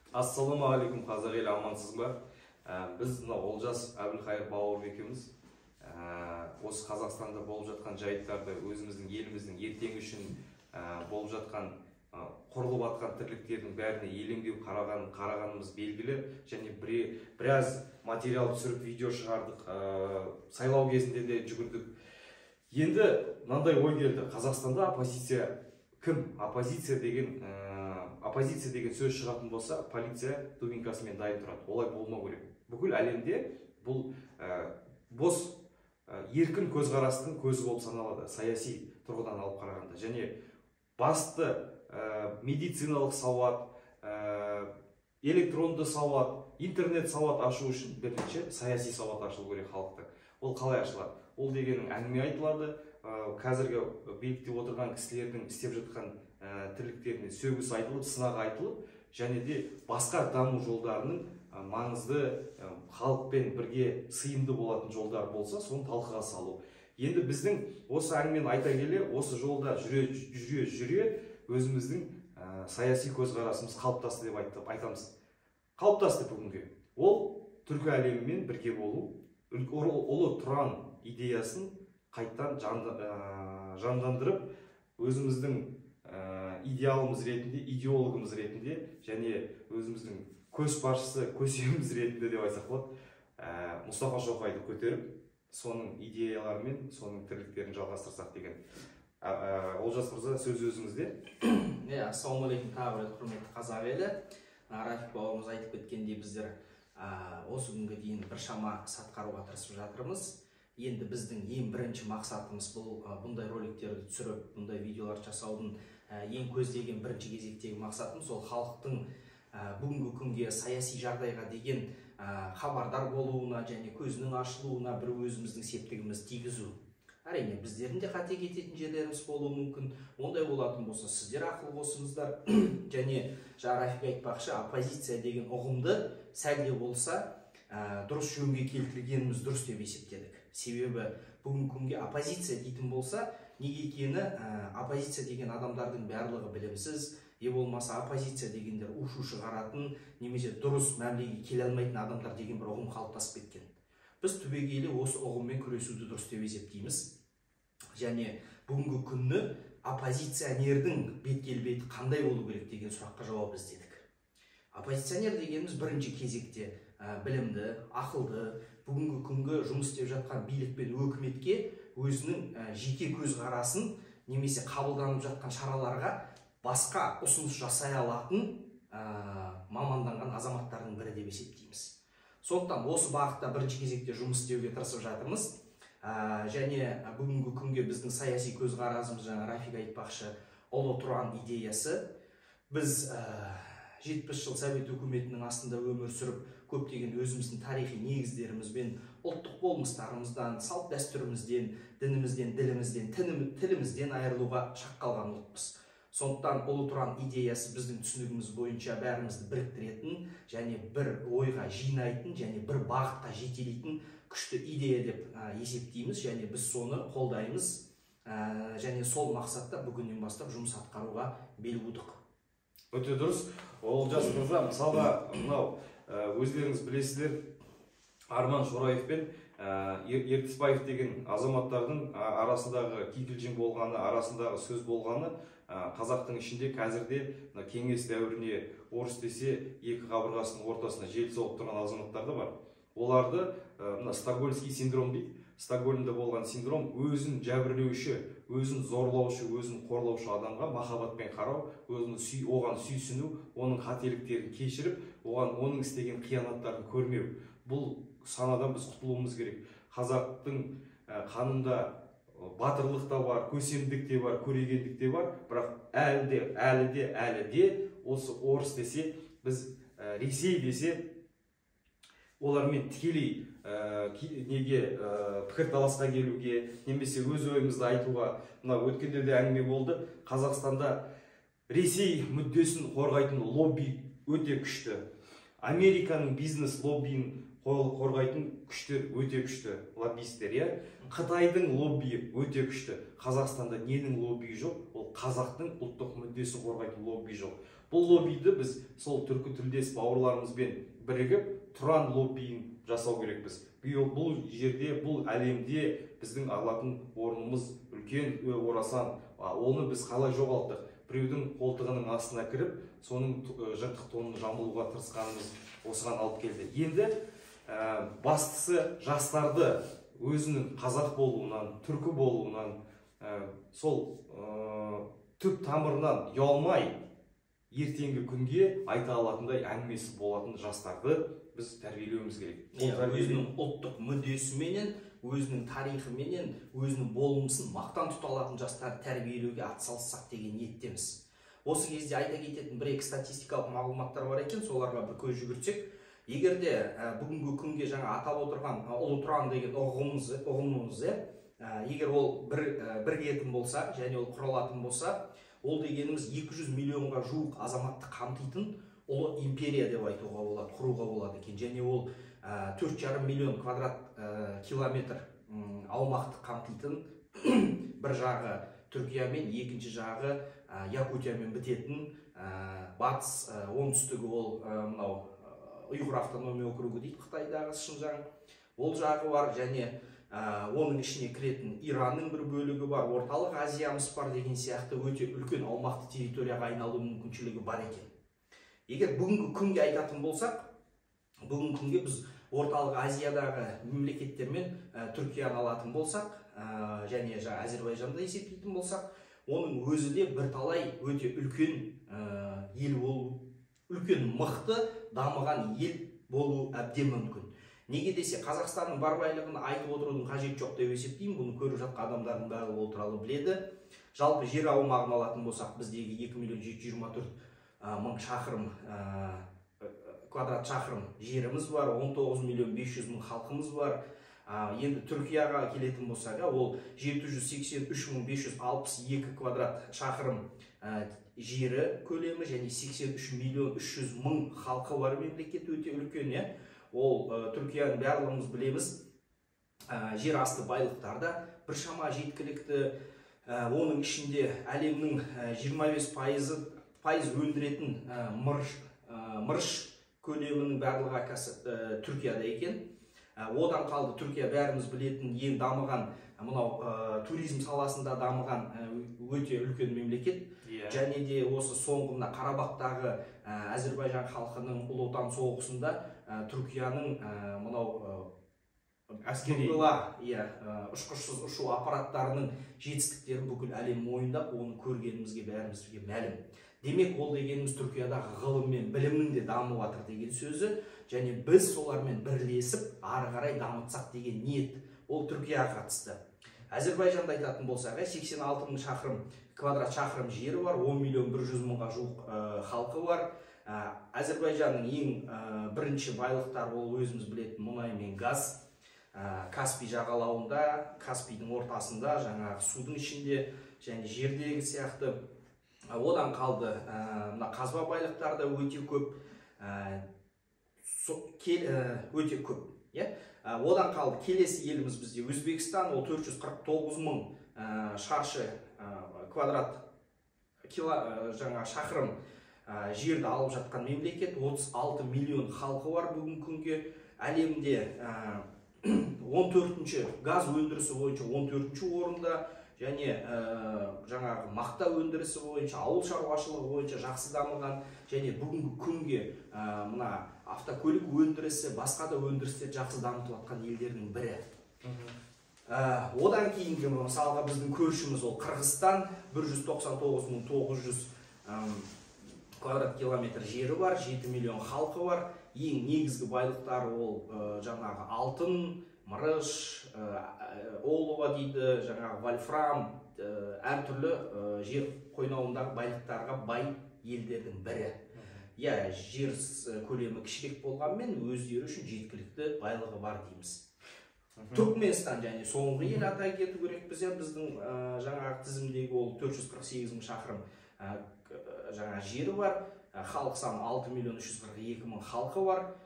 Ассалаумағалейкум, қазақ елі, амансыз ба? Біз Олжас Әбілқайыр Бауырбек екеуміз осы Қазақстанда болып жатқан жайттарды, өзіміздің еліміздің ертеңі үшін болып жатқан құрылып атқан тірліктердің бәріне елеңдеу қарағанымыз белгілі, және біраз материал түсіріп видео шығардық, сайлау кезінде де жүгірдік. Енді мынандай ой келді: Қазақстанда оппозиция кім? Оппозиция деген сөз шығатын болса, полиция дубинкасымен дайын тұрады. Олай болмау керек. Бүкіл әлемде бұл бос еркін көзқарастың көзі болып саналады, саяси тұрғыдан алып қарағанда. Және басты медициналық сауат, электронды сауат, интернет сауат ашу үшін бірінші саяси сауат ашылу керек халықта. Ол қалай ашылады? Ол дегеннің әңгіме айтылады, қазіргі билікте отырған кісілердің істеп жатқан тірліктеріне сөгіс айтылып, сынақ айтылып, және де басқа даму жолдарының маңызды, халықпен бірге сыйымды болатын жолдар болса, соны талқыға салу. Енді біздің осы әңгімені айта келе, осы жолда жүре өзіміздің саяси көзқарасымыз қалыптасты деп айтамыз. Қалыптасты бүгінге. Ол түркі әлемімен бірге болу, ұлы тұран идеясын қайттан жандандырып, өзіміздің идеалымыз ретінде, идеологымыз ретінде, және өзіміздің көшбасшысы, көсеміміз ретінде деп айтсақ болады, Мұстафа Шоқайды көтеріп, соның идеяларымен, соның тірліктерін жалғастырсақ деген. Олжас мырза, сөз өзіңізде. Ассалаумағалейкум, тағы бір құрметті қазақ елі. Рафик бауырымыз айтып кеткендей, біздер осы күнге дейін біршама іс атқаруға тырысып жатырмыз. Енді біздің ең бірінші мақсатымыз бұндай роликтерді түсіріп, бұндай видеолар жасаудың ең көздеген бірінші кезектегі мақсатымыз ол халықтың бүгінгі күнге саяси жағдайға деген хабардар болуына және көзінің ашылуына бір өзіміздің септігіміз тигізу. Әрине, біздердің де қате кететін жерлеріміз болуы мүмкін. Ондай болатын болса, сіздер ақыл қосыңыздар. Және Рафик айтпақшы, оппозиция деген ұғымды сәлде болса дұрыс жөнге келтіргеніміз дұрыс деп есептедік. Себебі бүгінгі күнге оппозиция дейтін болса, неге екені оппозиция деген адамдардың барлығы білімсіз, болмаса оппозиция дегендер у-шу шығаратын, немесе дұрыс мәмлеге келе алмайтын адамдар деген бір ұғым қалыптасып кеткен. Біз түбегейлі осы ұғыммен күресуді дұрыс деп есептейміз. Және бүгінгі күнні оппозиционердің бет-келбеті қандай болу керек деген сұраққа жауап іздедік. Оппозиционер дегеніміз бірінші кезекте білімді, ақылды, бүгінгі күнгі жұмыс істеп жатқан билік пен өкіметке өзінің жеке көзқарасын немесе қабылданып жатқан шараларға басқа ұсыныс жасай алатын маманданған азаматтардың бірі деп есептейміз. Сондықтан осы бағытта бірінші кезекте жұмыс істеуге тырысып жатырмыз. Және бүгінгі күнге біздің саяси көзқарасымыз, жаңа Рафик айтпақшы, ұлы тұран идеясы. Біз 70 жыл Совет үкіметінің астында өмір сүріп, көптеген өзіміздің тарихи негіздерімізбен, ұлттық болмыстарымыздан, салт дәстүрімізден, дінімізден, ділімізден, тілімізден айырылуға шақ қалған ұлтпыз. Сондықтан ұлы тұран идеясы біздің түсінігіміз бойынша бәрімізді біріктіретін және бір ойға жинайтын және бір бағытқа жетелейтін күшті идея деп есептейміз, және біз соны қолдаймыз. Және сол мақсатта бүгіннен бастап жұмыс атқаруға бел будық. Өте дұрыс. Олжас мырза, мысалға, өздеріңіз білесіздер, Арман Шораев пен Ертісбаев деген азаматтардың арасындағы кикілжің болғаны, арасындағы сөз болғаны қазақтың ішінде қазірде кеңес дәуіріне орыс десе екі қабырғасының ортасына жел соғып тұрған азаматтар да бар. Оларды Стокгольмский синдром дейді. Стокгольмде болған синдром өзін жәбірлеуші, өзін зорлаушы, өзін қорлаушы адамға махаббатпен қарау, оған сүйсіну, оның қателіктерін кешіріп, оның істеген қиянаттарын көрмеу. Бұл санадан біз құтылуымыз керек. Қазақтың қанында батырлық та бар, көсемдік те бар, көрегендік те бар, бірақ әлі де осы орыс десе, біз Ресей десе, олармен тікелей пікірталасқа келуге, немесе өз ойымызды айтуға, өткенде де әңгіме болды. Қазақстанда Ресей мүддесін қорғайтын лобби өте күшті. Американың бизнес лоббиін қорғайтын күштер өте күшті, лоббистер. Қытайдың лоббиі өте күшті. Қазақстанда ненің лоббиі жоқ? Ол қазақтың ұлттық мүддесін қорғайтын лобби жоқ. Бұл лоббиді біз сол түркі тілдес бауырларымызбен бірігіп тұран лоббиін жасау керекпіз. Бұл жерде, бұл әлемде біздің алатын орнымыз үлкен орасан. Оны біз қалай жоғалттық? Біреудің қолтығының астына кіріп, соның жыртық тонын жамылуға тырысқанымыз осыған алып келді. Енді бастысы жастарды өзінің қазақ болуынан, түркі болуынан, сол түп тамырынан ұялмай, ертеңгі күнге айта алатындай әңгімесі болатын жастарды біз тәрбиелеуіміз керек. Өзінің ұлттық мүддесіменен, өзінің тарихыменен, өзінің болмысын мақтан тұта алатын жастарды тәрбиелеуге атсалыссақ деген ниеттеміз. Осы кезде айта кететін бір-екі статистикалық мағлұматтар бар екен, соларға бір көз жүгіртсек, егерде бүгінгі күнге жаңа атап отырған ұлы тұран деген ұғымымыз, егер ол бірігетін болса, және ол құралатын болса, ол дегеніміз 200 миллионға жуық азаматты қамтитын ұлы империя деп айтуға болады, құруға болады екен. Және ол 4,5 миллион квадрат километр аумақты қамтитын, бір жағы Түркиямен, екінші жағы Якутиямен бітетін, батыс оңтүстігі ол мынау Ұйғыр автономия округі дейді, Қытайдағы Шыңжаң, ол жағы бар, және оның ішіне кіретін Иранның бір бөлігі бар, орталық Азиямыз бар деген сияқты өте үлкен аумақты территорияға айналу мүмкіншілігі бар екен. Егер бүгінгі күнге айтатын болсақ, бүгінгі күнге біз орталық Азиядағы мемлекеттермен Түркияны алатын болсақ, және Әзербайжанды есептейтін болсақ, оның өзі де бірталай өте үлкен ел болу, үлкен мықты дамыған ел болу әбден мүмкін. Неге десе, Қазақстанның бар байлығын айтып отырудың қажет жоқ деп есептеймін. Бұны көріп жатқан адамдардың бәрі ол туралы біледі. Жалпы жер аумағын алатын болсақ, біздегі 2.724.000 шақырым квадрат шақырым жеріміз бар, 19.500.000 халқымыз бар. Енді Түркияға келетін болсақ, ол 783.562 квадрат шақырым жері көлемі, және 83.300.000 халқы бар мемлекет, өте үлкен. Ол Түркияның барлығымыз білеміз, жер асты байлықтарда біршама жеткілікті. Оның ішінде әлемнің 25% өндіретін мырыш көлемінің барлығы Түркияда екен. Одан қалды Түркия бәріміз білетін ең дамыған, мынау туризм саласында дамыған өте үлкен мемлекет. Және де осы соңғында Қарабақтағы Әзербайжан халқының ұлы отан соғысында Түркияның мынау әскери ұшқышсыз ұшу аппараттарының жетістіктерін бүкіл әлем мойындап, оны көргенімізге бәрімізге мәлім. Демек, ол дегеніміз Түркиядағы ғылым мен білімнің де дамып жатыр деген сөзі, және біз солармен бірлесіп ары қарай дамытсақ деген ниет. Ол Түркияға қатысты. Әзербайжанды айтатын болсақ, 86.000 квадрат шақырым жері бар, 10.100.000-ға жуық халқы бар. Әзербайжанның ең бірінші байлықтар ол өзіміз білетін мұнай мен газ. Каспий жағалауында, Каспийдің ортасында, жаңағы судың ішінде, және жердегі сияқты. Одан қалды қазба байлықтар да өте көп. Одан қалды келесі еліміз бізде Өзбекстан, ол 449.000 шаршы квадрат шақырым жерді алып жатқан мемлекет, 36 миллион халқы бар бүгінгі күнге. Әлемде 14-ші газ өндірісі бойынша 14-ші орында, және жаңағы мақта өндірісі бойынша, ауыл шаруашылығы бойынша жақсы дамыған, және бүгінгі күнге мына автокөлік өндірісі, басқа да өндірістер жақсы дамытып жатқан елдердің бірі. Одан кейінгі мысалға біздің көршіміз ол Қырғызстан, 199.900 квадрат километр жері бар, 7 миллион халқы бар. Ең негізгі байлықтары ол жаңағы алтын, мырыш, олова дейді, жаңағы вольфрам, әртүрлі жер қойнауындағы байлықтарға бай елдердің бірі. Жер көлемі кішірек болғанмен өздері үшін жеткілікті байлығы бар дейміз. Түркменстан және соңғы ел атай кету керек біздің жаңағы тізімдегі ол 448.000 шақырым жаңа жері бар. Халық саны 6.342.000 халқы бар.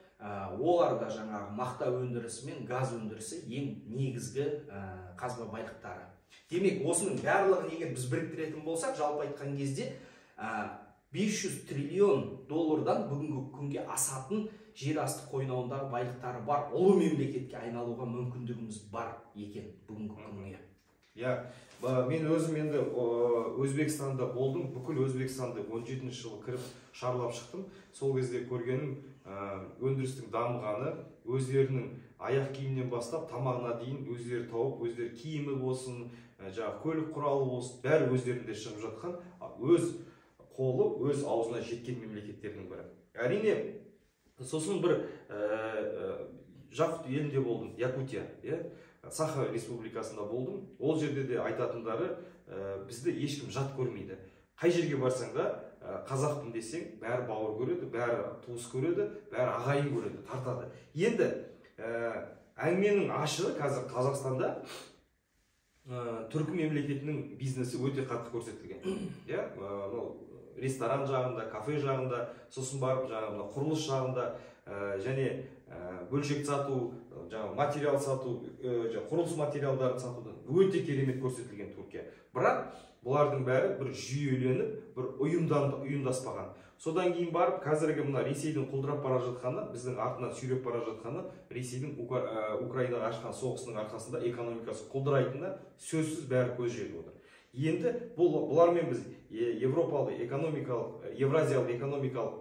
Оларда жаңағы мақта өндірісі мен газ өндірісі ең негізгі қазба байлықтары. Демек, осының барлығын егер біз біріктіретін болсақ, жалпы айтқан кезде 500 триллион доллардан бүгінгі күнге асатын жер асты қойнауындағы байлықтары бар ұлы мемлекетке айналуға мүмкіндігіміз бар екен бүгінгі күнге. Мен өзім енді Өзбекстанда болдым, бүкіл Өзбекстанды 17 жылы кіріп шарлап шықтым. Сол кезде көргенім өндірістің дамығаны, өздерінің аяқ киімнен бастап тамағына дейін өздері тауып, өздері киімі болсын, көлік құралы болсын, бәрі өздерінде шығып жатқан, өз қолы өз аузына жеткен мемлекеттердің бірі. Әрине, сосын бір Жақут елінде болдым, Якутия, Саха республикасында болдым. Ол жерде де айтатындары бізді ешкім жат көрмейді. Қай жерге барсаң да қазақпын десең, бәрі бауыр көреді, бәрі туыс көреді, бәрі ағайын көреді, тартады. Енді әңгіменің ашығы қазір Қазақстанда түркі мемлекетінің бизнесі өте қатты көрсетілген. Ресторан жағында, кафе жағында, сосын барып жаңағында құрылыс жағында және бөлшек сату, материал сату, құрылыс материалдарын сатудан өте керемет көрсетілген Түркия. Бірақ бұлардың бәрі бір жүйеленіп, бір ұйымдаспаған. Содан кейін барып, қазіргі мына Ресейдің құлдырап бара жатқаны, біздің артынан сүйреп бара жатқаны, Ресейдің Украинаға ашқан соғысының арқасында экономикасы құлдырайтынына сөзсіз бәрі көз жетіп отыр. Енді бұлармен біз Евразиялық экономикалық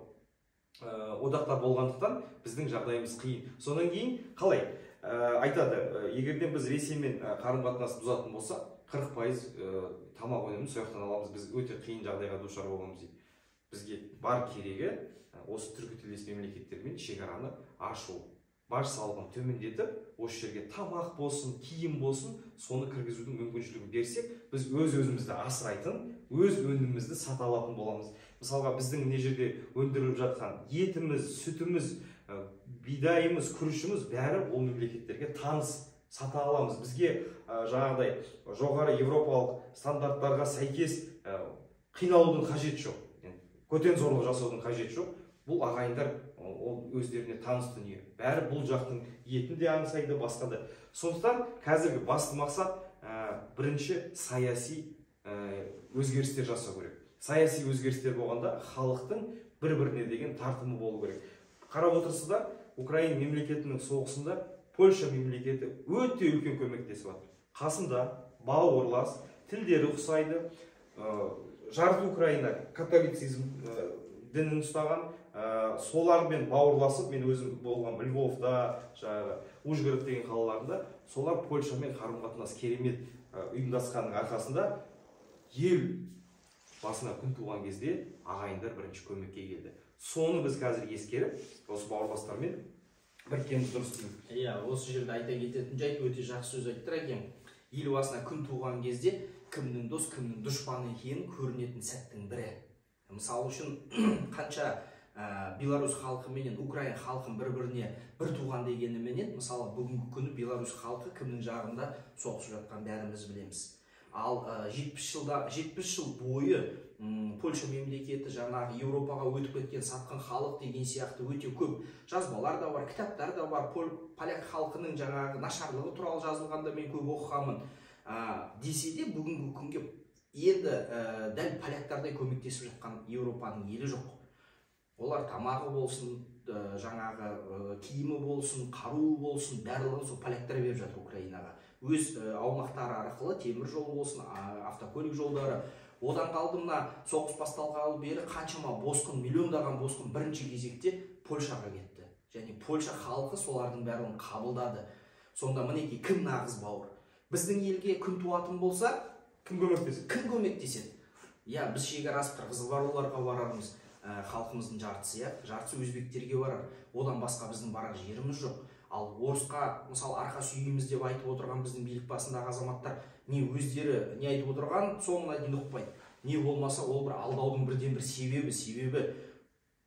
одақтар болғандықтан біздің жағдайымыз қиын. Содан кейін қалай айтады, егерден біз Ресеймен қарым-қатынас бұзатын болса, 40% тамақ өнімін сояқтан аламыз, біз өте қиын жағдайға душар боламыз дейді. Бізге бар керегі осы түркітілдес мемлекеттермен шекараны ашу, баж салығын төмендетіп, осы жерге тамақ болсын, киім болсын, соны кіргізудің мүмкіншілігін берсек, біз өз-өзімізді асырайтын, өз өнімімізді сата алатын боламыз. Мысалға, біздің не жерде өндіріліп жатқан етіміз, сүтіміз, бидайымыз, күрішіміз бәрі ол мемлекеттерге таныс, сата аламыз. Бізге жаңағыдай жоғары европалық стандарттарға сәйкес қиналудың қажеті жоқ. Көтен зорлық жасаудың қажеті жоқ. Бұл ағайындар ол өздеріне таныс дүние. Бәрі бұл жақтың етін де аңсайды, басқа да. Сондықтан қазіргі басты мақсат бірінші саяси өзгерістер жасау керек. Саяси өзгерістер болғанда халықтың бір-біріне деген тартымы болу керек. Қарап отырсыз да, Украина мемлекетінің соғысында Польша мемлекеті өте үлкен көмектесіп жатыр. Қасында бауырлас, тілдері ұқсайды, жарты Украина католицизм дінін ұстаған, солармен бауырласып, мен өзім болған Львовда, Ужгород деген қалаларында, солар Польшамен қарым-қатынас керемет ұйымдасқанның арқасында ел басына күн туған кезде ағайындар бірінші көмекке келді. Соны біз қазір ескеріп, осы бауырластармен біріккеніміз дұрыс дейді. Осы жерде айта кететін жайт, өте жақсы сөз айттыр екен. Ел басына күн туған кезде кімнің дос, кімнің дұшпан екенін көрінетін сәттің бірі. Мысалы үшін қанша Беларусь халқы менен Украина халқын бір-біріне бір туған дегеніменен, мысалы бүгінгі күні Беларусь халқы кімнің жағында соғысып жатқан бәріміз білеміз. Ал 70 жыл бойы Польша мемлекеті жаңағы Еуропаға өтіп кеткен сатқын халық деген сияқты өте көп жазбалар да бар, кітаптар да бар. Поляк халқының жаңағы нашарлығы туралы жазылғанда мен көп оқығанмын. Десе де бүгінгі күнге енді дәл поляктардай көмектесіп жатқан Еуропаның елі жоқ. Олар тамағы болсын, жаңағы киімі болсын, қаруы болсын, барлығын сол поляктар беріп жатыр Украинаға. Өз аумақтары арқылы темір жол болсын, автокөлік жолдары. Одан қалды мына соғыс басталғалы бері қаншама босқын, миллиондаған босқын бірінші кезекте Польшаға кетті. Және Польша халқы солардың бәрін қабылдады. Сонда мінекей кім нағыз бауыр? Біздің елге күн туатын болса, кім көмектеседі? Кім көмектеседі? Біз шекара асып Қырғызбарларға барармыз. Халқымыздың жартысы өзбектерге барар. Одан басқа біздің барар жеріміз жоқ. Ал орысқа, мысалы, арқа сүйейміз деп айтып отырған біздің билік басындағы азаматтар не өздері не айтып отырған соңына дейін ұқпайды. Не болмаса ол бір алдаудың бірден бір себебі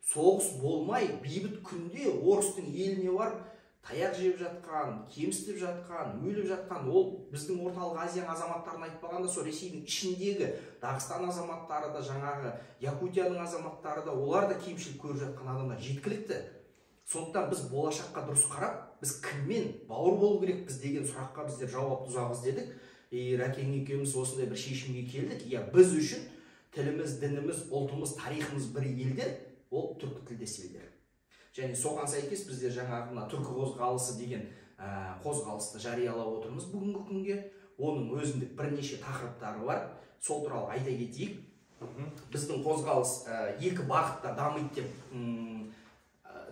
соғыс болмай бейбіт күнде орыстың еліне барып таяқ жеп жатқан, кемсітіп жатқан, өліп жатқан, ол біздің орталық Азияның азаматтарын айтпағанда, сол Ресейдің ішіндегі Дағыстан азаматтары да, жаңағы Якутияның азаматтары да, олар да кемшілік көріп жатқан адамдар жеткілікті. Сондықтан біз болашаққа дұрыс қарап, біз кіммен бауыр болу керекпіз деген сұраққа біздер жауап тұзағыз дедік. Рәкең екеуміз осындай бір шешімге келдік. Біз үшін тіліміз, дініміз, ұлтымыз, тарихымыз бір елдер, ол түркі тілдес елдер. Және соған сәйкес біздер жаңағы түркі қозғалысы деген қозғалысты жариялап отырмыз бүгінгі күнге. Оның өзіндік бірнеше тақырыптары бар. Сол туралы айта кетейік. Біздің қозғалыс екі бағытта дамиды деп,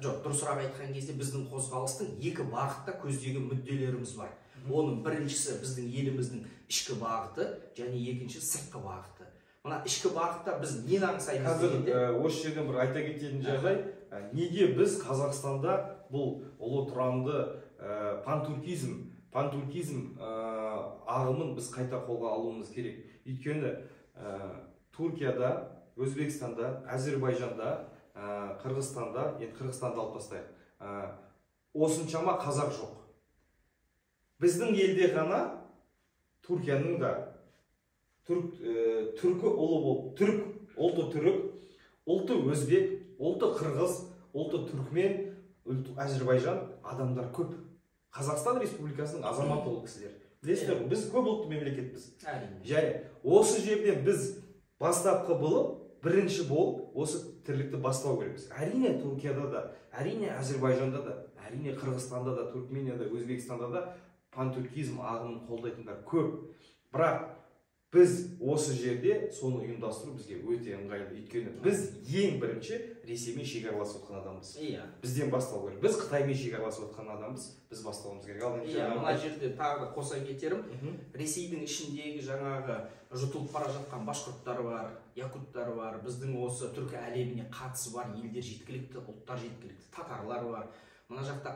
жоқ, дұрысырақ айтқан кезде біздің қозғалыстың екі бағытта көздеген мүдделеріміз бар. Оның біріншісі біздің еліміздің ішкі бағыты, және екіншісі сыртқы бағыты. Мына ішкі бағытта біз нені аңсаймыз дегенде? Қазір осы жерден бір айта кететін жағдай, неге біз Қазақстанда бұл ұлы тұранды пантуркизм ағымын біз қайта қолға алуымыз керек. Өйткені Түркияда, Өзбекстанда, Әзербайжанда, Қырғызстанда, енді Қырғызстанды алып тастайық, осыншама қазақ жоқ. Біздің елде ғана Түркияның да түркі ұлы болып, ұлты түрік, ұлты өзбек, ұлты қырғыз, ұлты түркмен, Әзербайжан адамдар көп. Қазақстан Республикасының азаматы ол кісілер. Білесіздер, біз көп ұлтты мемлекетпіз. Және осы жерден біз бастапқы болып, бірінші болып, осы тірлікті бастау керекпіз. Әрине Түркияда да, әрине Әзербайжанда да, әрине Қырғызстанда да, Түркменияда, Өзбекстанда да пантуркизм ағымын қолдайтындар көп. Бірақ біз осы жерде соны ұйымдастыру бізге өте ыңғайлы. Өйткені біз ең бірінші Ресеймен шекараласып отқан адамбыз. Бізден бастау керек. Біз Қытаймен шекараласып отқан адамбыз. Біз бастауымыз керек. Мына жерде тағы да қоса кетерім. Ресейдің ішіндегі жаңағы жұтылып бара жатқан башқұрттар бар, якуттар бар, біздің осы түркі әлеміне қатысы бар елдер жеткілікті, ұлттар жеткілікті, татарлар бар. Мына жақта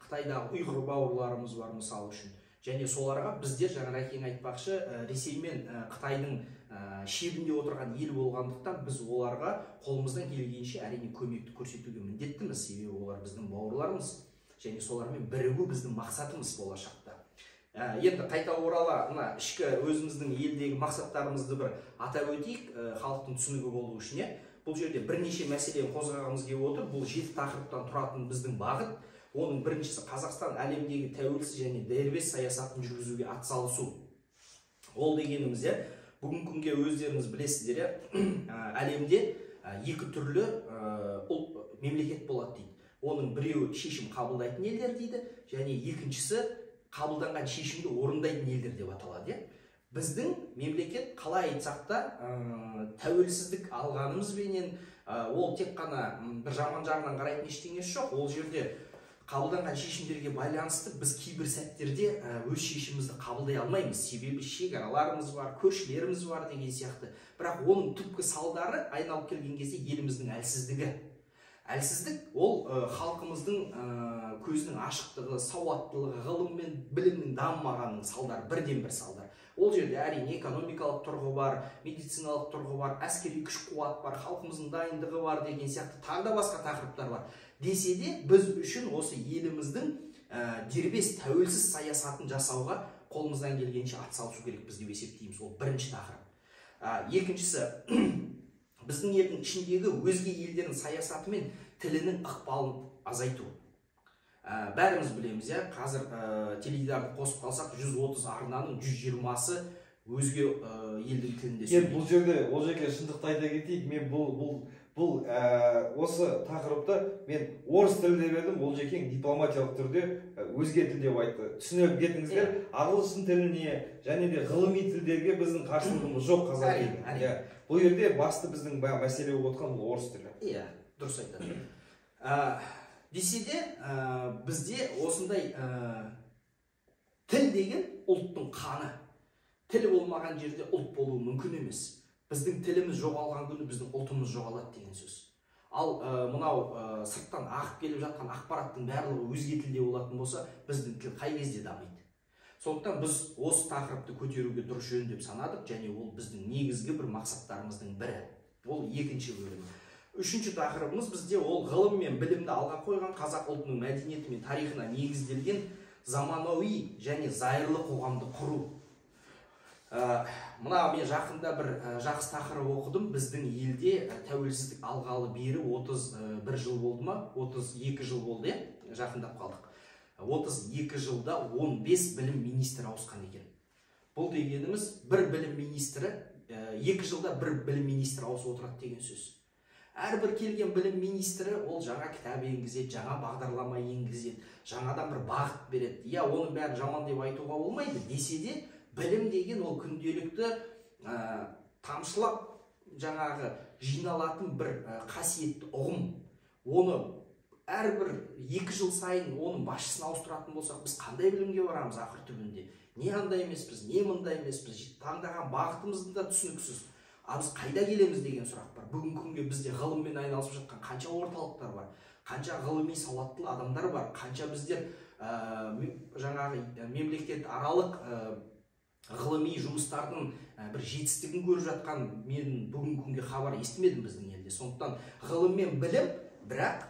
Қытайдағы ұйғыр бауырларымыз бар мысалы үшін. Және соларға біздер жаңа Рәкең айтпақшы, Ресей мен Қытайдың шебінде отырған ел болғандықтан біз оларға қолымыздан келгенше әрине көмекті көрсетуге міндеттіміз. Себебі олар біздің бауырларымыз. Және солармен бірігу біздің мақсатымыз болашақта. Енді қайта орала, мына ішкі өзіміздің елдегі мақсаттарымызды бір атап өтейік, халықтың түсінігі болу үшін. Бұл жерде бірнеше мәселені қозғағымыз келіп отыр. Бұл 7 тақырыптан тұратын біздің бағыт. Оның біріншісі Қазақстан әлемдегі тәуелсіз және дербес саясатын жүргізуге атсалысу. Ол дегеніміз, бүгінгі күнге өздеріңіз білесіздер, әлемде екі түрлі мемлекет болады дейді. Оның біреуі шешім қабылдайтын елдер дейді, және екіншісі қабылданған шешімді орындайтын елдер деп аталады. Біздің мемлекет қалай айтсақ та тәуелсіздік алғанымызбенен ол тек қана бір жаман жағынан қарайтын ештеңесі жоқ. Ол жерде қабылданған шешімдерге байланысты біз кейбір сәттерде өз шешімімізді қабылдай алмаймыз. Себебі шекараларымыз бар, көршілеріміз бар деген сияқты. Бірақ оның түпкі салдары айналып келген кезде еліміздің әлсіздігі. Әлсіздік ол халқымыздың көзінің ашықтығы, сауаттылығы, ғылым мен білімнің дамымағанының салдары, бірден бір салдар. Ол жерде әрине экономикалық тұрғы бар, медициналық тұрғы бар, әскери күш қуат бар, халқымыздың дайындығы бар деген сияқты тағы да басқа тақырыптар бар. Десе де біз үшін осы еліміздің дербес тәуелсіз саясатын жасауға қолымыздан келгенше атсалысу керекпіз деп есептейміз. Ол бірінші тақырып. Екіншісі, біздің елдің ішіндегі өзге елдердің саясаты мен тілінің ықпалын азайту. Бәріміз білеміз, қазір теледидарды қосып қалсақ 130 арнаның 120-сы өзге елдің тілінде сөйлейді. Бұл жерде ол жерге шындықты айта кетейік, мен бұл осы тақырыпты мен орыс тілінде бердім, ол жекең дипломатиялық түрде өзге тілде айтты. Түсініп кетіңіздер, ағылшын тіліне және де ғылыми тілдерге біздің қарсылығымыз жоқ қазақ елінде. Бұл жерде басты біздің мәселе болып отқан бұл орыс тілі. Иә, дұрыс айтады. Десе де бізде осындай тіл деген ұлттың қаны. Тілі болмаған жерде ұлт болуы мүмкін емес. Біздің тіліміз жоғалған күні біздің ұлтымыз жоғалады деген сөз. Ал мынау сырттан ағып келіп жатқан ақпараттың барлығы өзге тілде болатын болса, біздің тіл қай кезде дамиды. Сондықтан біз осы тақырыпты көтеруге дұрыс жөн деп санадық, және ол біздің негізгі бір мақсаттарымыздың бірі. Ол екінші бөлім. Үшінші тақырыбымыз бізде ол ғылым мен білімді алға қойған қазақ ұлтының мәдениеті мен тарихына негізделген заманауи және зайырлы қоғамды құру. Мына мен жақында бір жақсы тақырып оқыдым. Біздің елде тәуелсіздік алғалы бері 31 жыл болды ма? 32 жыл болды, жақындап қалдық. 32 жылда 15 білім министрі ауысқан екен. Бұл дегеніміз бір білім министрі 2 жылда бір білім министрі ауысып отырады деген сөз. Әрбір келген білім министрі ол жаңа кітап енгізеді, жаңа бағдарлама енгізеді, жаңадан бір бағыт береді. Иә, оның бәрін жаман деп айтуға болмайды, десе де білім деген ол күнделікті тамшылап жаңағы жиналатын бір қасиетті ұғым. Оны әрбір 2 жыл сайын оның басшысын ауыстыратын болсақ, біз қандай білімге барамыз ақыр түбінде? Не андай емеспіз, не мындай емеспіз, таңдаған бағытымыздың да түсініксіз. Біз қайда келеміз деген сұрақ бар. Бүгінгі күнге бізде ғылыммен айналысып жатқан қанша орталықтар бар, қанша ғылыми сауаттылы адамдар бар, қанша біздер жаңағы мемлекет аралық ғылыми жұмыстардың бір жетістігін көріп жатқан мен бүгінгі күнге хабар естімедім біздің елде. Сондықтан ғылым мен білім, бірақ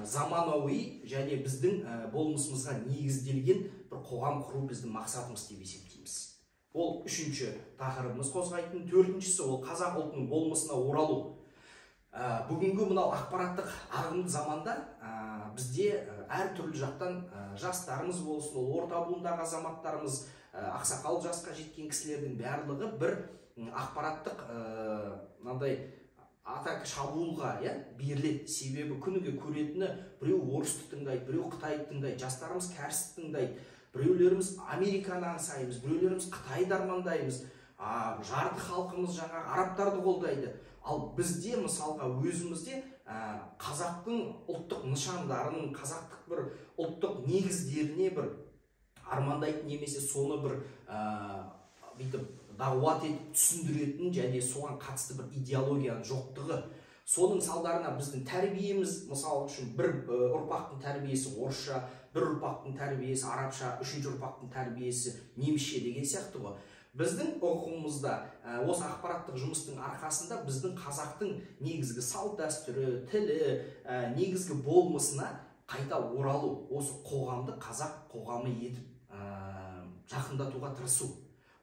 заманауи және біздің болмысымызға негізделген бір қоғам құру біздің мақсатымыз деп есептейміз. Ол 3-ші тақырыбымыз қозғайтын. 4-шісі ол қазақ ұлтының болмысына оралу. Бүгінгі мынау ақпараттық ағымдық заманда бізде әртүрлі жақтан жастарымыз болсын, ол орта буындағы азаматтарымыз, ақсақал жасқа жеткен кісілердің барлығы бір ақпараттық мынандай атака шабуылға беріледі. Себебі күніге көретіні біреу орысты тыңдайды, біреу қытайды тыңдайды, жастарымыз кәрісті тыңдайды, біреулеріміз Американы аңсаймыз, біреулеріміз Қытайды армандаймыз, жарты халқымыз жаңағы арабтарды қолдайды. Ал бізде мысалға өзімізде қазақтың ұлттық нышандарын, қазақтық бір ұлттық негіздеріне бір армандайтын немесе соны бір бүйтіп дағуат етіп түсіндіретін және соған қатысты бір идеологияның жоқтығы. Соның салдарына біздің тәрбиеміз, мысалы үшін бір ұрпақтың тәрбиесі орысша, бір ұрпақтың тәрбиесі арабша, 3-ші ұрпақтың тәрбиесі немісше деген сияқты ғой. Біздің оқуымызда осы ақпараттық жұмыстың арқасында біздің қазақтың негізгі салт дәстүрі, тілі, негізгі болмысына қайта оралу, осы қоғамды қазақ қоғамы етіп жақындатуға тырысу.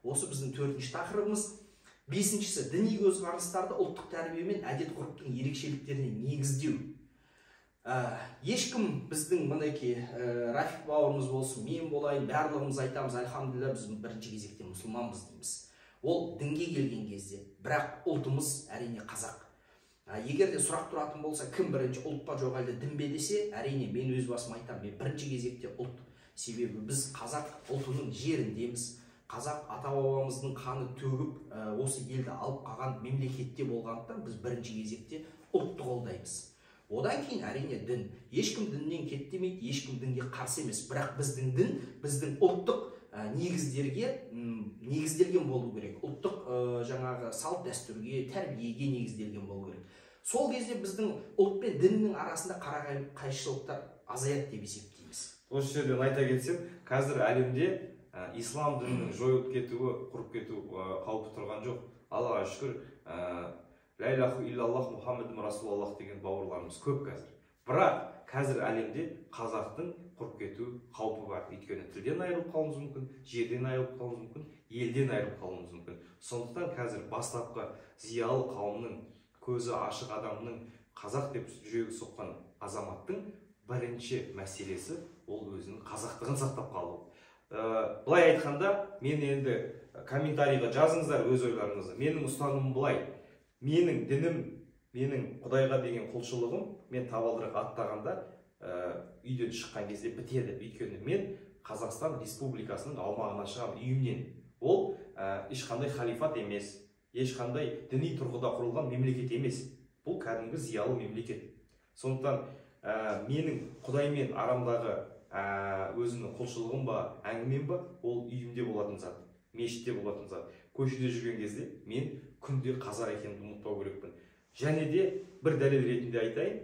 Осы біздің 4-ші тақырыбымыз. 5-шісі діни көзқарастарды ұлттық тәрбие мен әдет ғұрыптың ерекшеліктеріне негіздеу. Ешкім біздің мінекей Рафик бауырымыз болсын, мен болайын, барлығымыз айтамыз, альхамдулилля, біз бірінші кезекте мұсылманбыз дейміз. Ол дінге келген кезде, бірақ ұлтымыз әрине қазақ. Егер де сұрақ тұратын болса, кім бірінші ұлт па жоқ әлде дін бе десе, әрине мен өз басым айтамын, мен бірінші кезекте ұлт. Себебі біз қазақ ұлтының жеріндеміз. Қазақ ата-бабамыздың қаны төгіп осы елді алып қалған мемлекетте болғандықтан біз бірінші кезекте ұлтты қолдаймыз. Одан кейін әрине дін. Ешкім діннен кеттемейді, ешкім дінге қарсы емес. Бірақ біздің дін біздің ұлттық негіздерге негізделген болу керек. Ұлттық жаңағы салт дәстүрге, тәрбиеге негізделген болу керек. Сол кезде біздің ұлт пен діннің арасында қарама-қайшылықтар азаяды деп есептейміз. Осы жерден айта кетсем, қазір әлемде ислам дінінің жойылып кетуі, құрып кету қаупі тұрған жоқ. Аллаға шүкір, ла илаха иллаллах Мұхаммедun Расулаллах деген бауырларымыз көп қазір. Бірақ қазір әлемде қазақтың құрып кету қаупі бар. Өйткені тілден айырылып қалуымыз мүмкін, жерден айырылып қалуымыз мүмкін, елден айырылып қалуымыз мүмкін. Сондықтан қазір бастапқы зиялы қауымның, көзі ашық адамның, қазақ деп жүрегі соққан азаматтың бірінші мәселесі ол өзінің қазақтығын сақтап қалу. Былай айтқанда, мен енді комментарийға жазыңыздар өз ойларыңызды. Менің ұстанымым былай. Менің дінім, менің Құдайға деген құлшылығым, мен табалдырық аттағанда үйден шыққан кезде бітеді. Өйткені мен Қазақстан Республикасының аумағына шығамын, үйімнен. Ол ешқандай халифат емес, ешқандай діни тұрғыда құрылған мемлекет емес. Бұл кәдімгі зиялы мемлекет. Сондықтан менің Құдаймен арамдағы өзімнің құлшылығым ба, әңгімем ба, ол үйімде болатын зат, мешітте болатын зат. Көшеде жүрген кезде мен күнде қазақ екенімді ұмытпау керекпін. Және де бір дәлел ретінде айтайын,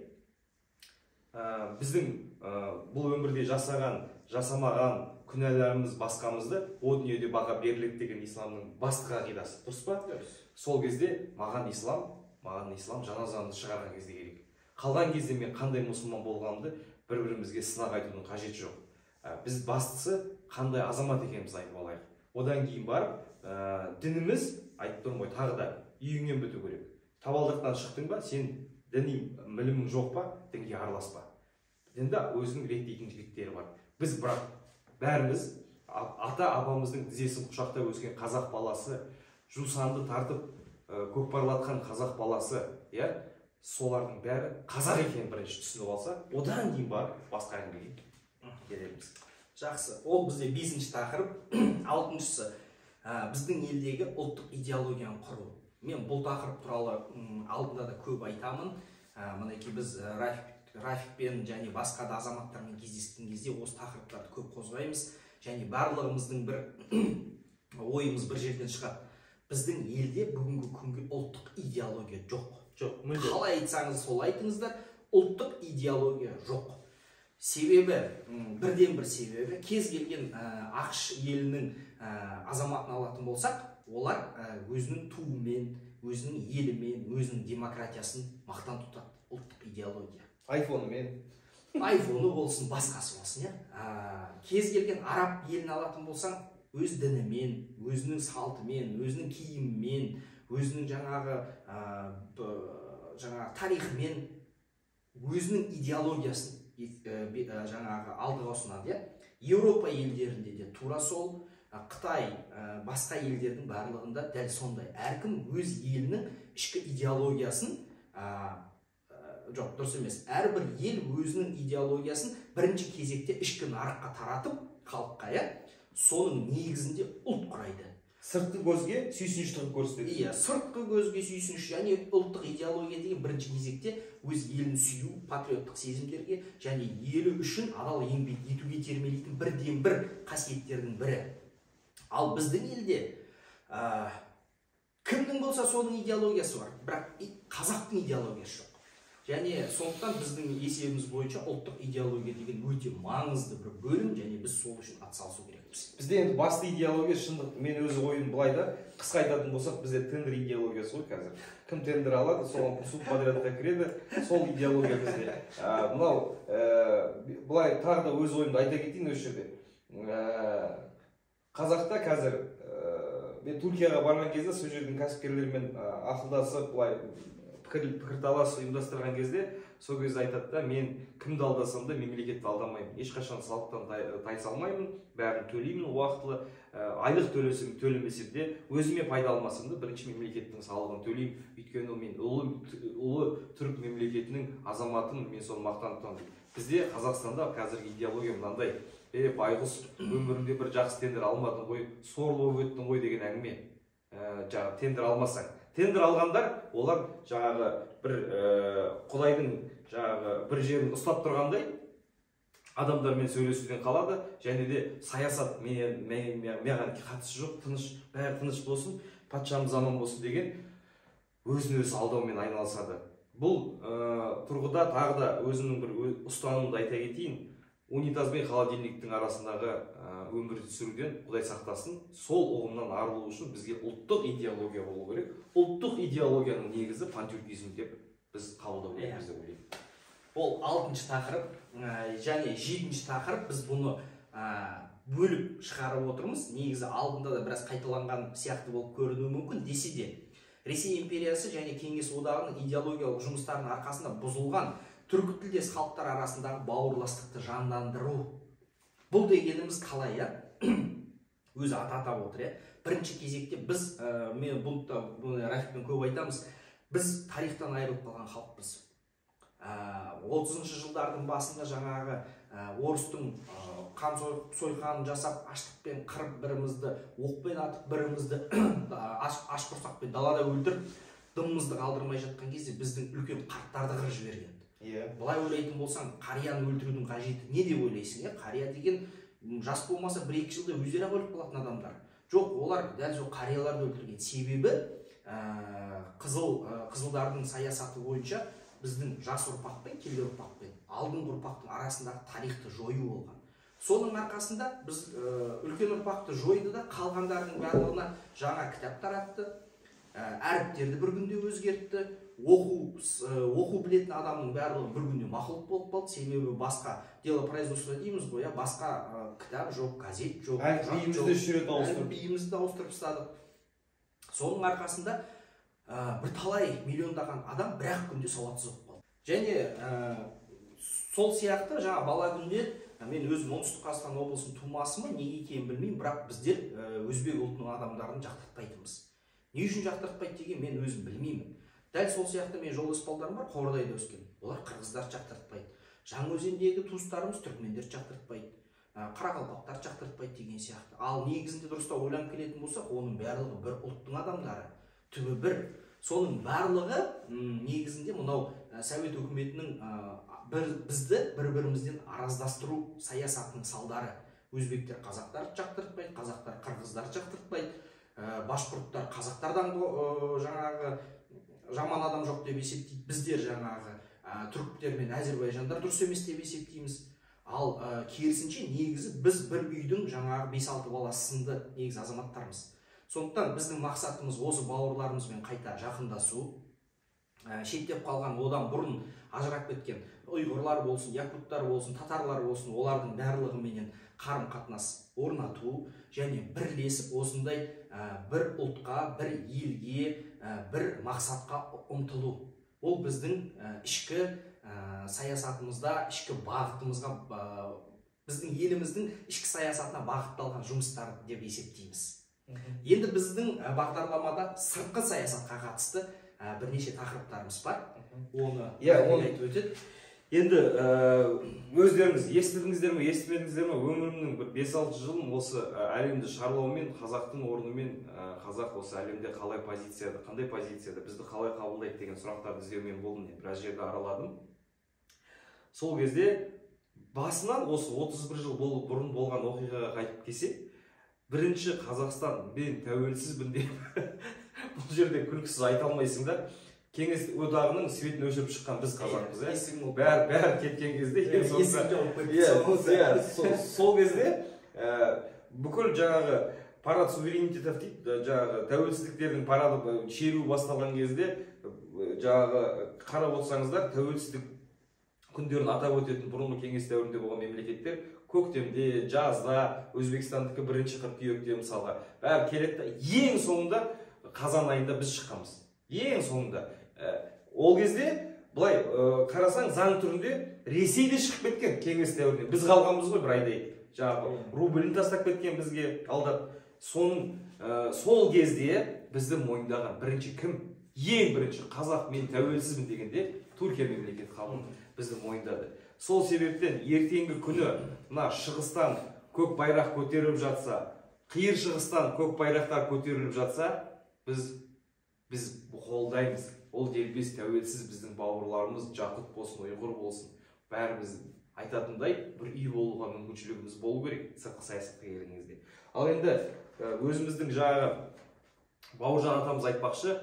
біздің бұл өмірде жасамаған күнәларымыз басқамызды о дүниеде баға беріледі деген исламның басты қағидасы. Дұрыс па? Сол кезде маған ислам жаназамды шығарған кезде керек. Қалған кезде мен қандай мұсылман болғанымды бір-бірімізге сынақ айтудың қажеті жоқ. Біз бастысы қандай азамат екенімізді айтып алайық. Одан кейін барып, дініміз, айтып тұрмын ғой, тағы да үйіңнен біту керек. Табалдырықтан шықтың ба, сен діни білімің жоқ па, дінге араласпа. Дінде өзінің реттейтін жігіттері бар. Біз бірақ бәріміз ата-абамыздың тізесін құшақтап өскен қазақ баласы, жусанды тартып көкпарлатқан қазақ баласы, иә, солардың бәрі қазақ екенін бірінші түсініп алса, одан кейін барып басқа әңгімеге келеміз. Жақсы, ол бізде 5-ші тақырып. 6-шысы біздің елдегі ұлттық идеологияны құру. Мен бұл тақырып туралы алдында да көп айтамын. Мінекей біз Рафикпен және басқа да азаматтармен кездескен кезде осы тақырыптарды көп қозғаймыз, және барлығымыздың бір ойымыз бір жерден шығады. Біздің елде бүгінгі күнге ұлттық идеология жоқ. Қалай айтсаңыз сол айтыңыздар, ұлттық идеология жоқ. Себебі, бірден бір себебі, кез келген ақш елінің азаматын алатын болсақ, олар өзінің туымен, өзінің елімен, өзінің демократиясын мақтан тұтады. Ұлттық идеология. Айфоны болсын, басқасы болсын, кез келген араб елін алатын болсаң, өз дінімен, өзінің салтымен, өзінің киімімен, өзінің жаңағы тарихымен, өзінің идеологиясын жаңағы алдыға ұсынады. Еуропа елдерінде де тура сол, Қытай, басқа елдердің барлығында дәл сондай. Әркім өз елінің ішкі идеологиясын, жоқ, дұрыс емес, әрбір ел өзінің идеологиясын бірінші кезекте ішкі нарыққа таратып, халыққа, соның негізінде ұлт құрайды. Сыртқы көзге сүйсініштігін көрсетеді. Иә, сыртқы көзге сүйсініш, және ұлттық идеология деген бірінші кезекте өз елін сүю, патриоттық сезімдерге және елі үшін адал еңбек етуге термелейтін бірден бір қасиеттердің бірі. Ал біздің елде кімнің болса соның идеологиясы бар, бірақ қазақтың идеологиясы жоқ. Және сондықтан біздің есебіміз бойынша ұлттық идеология деген өте маңызды бір бөлім, және біз сол үшін атсалысу керекпіз. Бізде енді басты идеология шындық, мен өз ойым былай да, қысқа айтатын болсақ, бізде тендер идеологиясы ғой қазір. Кім тендер алады, соған субподрядқа кіреді, сол идеология бізде. Мынау былай тағы да өз ойымды айта кетейін осы жерде. Қазақта қазір мен Түркияға барған кезде сол жердің кәсіпкерлерімен ақылдасып, былай пікірталас ұйымдастырған кезде, сол кезде айтады да, мен кімді алдасам да мемлекетті алдамаймын, ешқашан салықтан тайсалмаймын, бәрін төлеймін уақытылы, айлық төлемесем де өзіме пайда алмасам да бірінші мемлекеттің салығын төлеймін, өйткені мен ұлы түрік мемлекетінің азаматымын, мен соны мақтан тұтамын. Бізде Қазақстанда қазіргі идеология мынандай, байғұс өмірінде бір жақсы тендер алмадың ғой, сорлы болып өттің ғой деген әңгіме. Жаңағы тендер алмасаң, тендер алғандар, олар жаңағы бір құдайдың жаңағы бір жерін ұстап тұрғандай адамдармен сөйлесуден қалады, және де саясат маған қатысы жоқ, тыныш, бәрі тыныш болсын, патшамыз аман болсын деген өзін-өзі алдаумен айналысады. Бұл тұрғыда тағы да өзімнің бір ұстанымымды айта кетейін. Унитаз бен холодильниктің арасындағы өмір сүруден Құдай сақтасын, сол ұғымнан арылу үшін бізге ұлттық идеология болу керек. Ұлттық идеологияның негізі пантюркизм деп біз қабылдау керекпіз деп ойлаймын. Ол 6-шы тақырып, және 7-ші тақырып, біз бұны бөліп шығарып отырмыз. Негізі алдында да біраз қайталанған сияқты болып көрінуі мүмкін, десе де Ресей империясы және Кеңес одағының идеологиялық жұмыстарының арқасында бұзылған түркі тілдес халықтар арасындағы бауырластықты жандандыру. Бұл дегеніміз қалай, өзі атап отыр. Бірінші кезекте біз, мен бұны Рафикпен көп айтамыз, біз тарихтан айырылып қалған халықпыз. 30-шы жылдардың басында жаңағы орыстың қан сойқанын жасап, аштықпен қырып бірімізді, оқпен атып бірімізді, аш құрсақпен далада өлтіріп, дымымызды қалдырмай жатқан кезде біздің үлкен қарттарды қырып жіберген. Бұлай ойлайтын болсаң, қарияны өлтірудің қажеті не деп ойлайсың? Қария деген жас болмаса 1-2 жылда өздері өліп қалатын адамдар. Жоқ, олар дәл сол қарияларды өлтірген. Себебі қызылдардың саясаты бойынша біздің жас ұрпақпен, келер ұрпақпен, алдыңғы ұрпақтың арасындағы тарихты жою болған. Соның арқасында біз үлкен ұрпақты жойды да, қалғандардың барлығына жаңа кітап таратты, әріптерді бір күнде өзгертті, оқу білетін адамның барлығы бір күнде мақұлық болып қалды, себебі басқа дело производства дейміз ғой, басқа кітап жоқ, газет жоқ, әліпбиімізді ауыстырып тастадық. Соның арқасында бірталай миллиондаған адам бір-ақ күнде сауатсыз болып қалды. Және сол сияқты жаңа бала күнде мен өзім оңтүстік Қазақстан облысының тумасымын, неге екенін білмеймін, бірақ біздер өзбек ұлтының адамдарын жақтыртпайтынбыз. Не үшін жақтыртпайды деген мен өзім білмеймін. Дәл сол сияқты мен жолдас балдарым бар, Қордайда өскен. Олар қырғыздар жақтыртпайды. Жаңаөзендегі туыстарымыз түркмендер жақтыртпайды. Қарақалпақтар жақтыртпайды деген сияқты. Ал негізінде дұрыстап ойланып келетін болсақ, оның барлығы бір ұлттың адамдары, түбі бір. Соның барлығы негізінде мынау Совет үкіметінің бізді бір-бірімізден араздастыру саясатының салдары. Өзбектер қазақтар жақтыртпайды, қазақтар қырғыздар жақтыртпайды, башқұрттар қазақтардан жаңағы жаман адам жоқ деп есептейді. Біздер жаңағы түріктер мен әзербайжандар дұрыс емес деп есептейміз. Ал керісінше негізі біз бір үйдің жаңағы 5-6 баласы сынды негізі азаматтармыз. Сондықтан біздің мақсатымыз осы бауырларымызбен қайта жақындасу. Шеттеп қалған, одан бұрын ажырап кеткен ұйғырлар болсын, якуттар болсын, татарлар болсын, олардың барлығыменен қарым-қатынас орнату және бірлесіп осындай бір ұлтқа, бір елге, бір мақсатқа ұмтылу. Ол біздің ішкі саясатымызда, ішкі бағытымызға, біздің еліміздің ішкі саясатына бағытталған жұмыстар деп есептейміз. Енді біздің бағдарламада сыртқы саясатқа қатысты бірнеше тақырыптарымыз бар. Оны айтып өтеді. Енді өздеріңіз естідіңіздер ме, естімедіңіздер ме, өмірімнің бір 5-6 жылын осы әлемді шарлаумен, қазақтың орнымен, қазақ осы әлемде қалай позицияда, қандай позицияда, бізді қалай қабылдайды деген сұрақтарды іздеумен болдым. Біраз жерді араладым. Сол кезде басынан осы 31 жыл бұрын болған оқиғаға қайтып келсек, бірінші Қазақстан мен тәуелсізбін деп бұл жерде күлкісіз айта алмайсың да. Кеңес одағының светін өшіріп шыққан біз қазақпыз, бәрі кеткен кезде, сол кезде бүкіл жаңағы парад суверенитетов дейді, жаңағы тәуелсіздіктердің парады шеру басталған кезде, жаңағы қарап отырсаңыздар, тәуелсіздік күндерін атап өтетін бұрынғы кеңес дәуірінде болған мемлекеттер көктемде, жазда, Өзбекстандікі 1 қыркүйекте мысалға бәрі келеді. Ең соңында қазан айында біз шыққанбыз. Ең соңында. Ол кезде былай қарасаң заң түрінде Ресейде шығып кеткен кеңес дәуірінде. Біз қалғанбыз ғой бір айдай. Жаңағы рубльін тастап кеткен бізге алдап. Сол кезде бізді мойындаған бірінші кім? Ең бірінші қазақ мен тәуелсізбін дегенде Түркия мемлекеті халқы бізді мойындады. Сол себептен ертеңгі күні мына шығыстан көк байрақ көтеріліп жатса, қиыр шығыстан көк байрақтар көтеріліп жатса, біз қолдаймыз. Ол дербес тәуелсіз біздің бауырларымыз, жақұт болсын, ұйғыр болсын, бәріміз айтатындай бір үй болуға мүмкіншілігіміз болу керек сыртқы саясатқа келген кезде. Ал енді өзіміздің жаңағы бауыржан атамыз айтпақшы,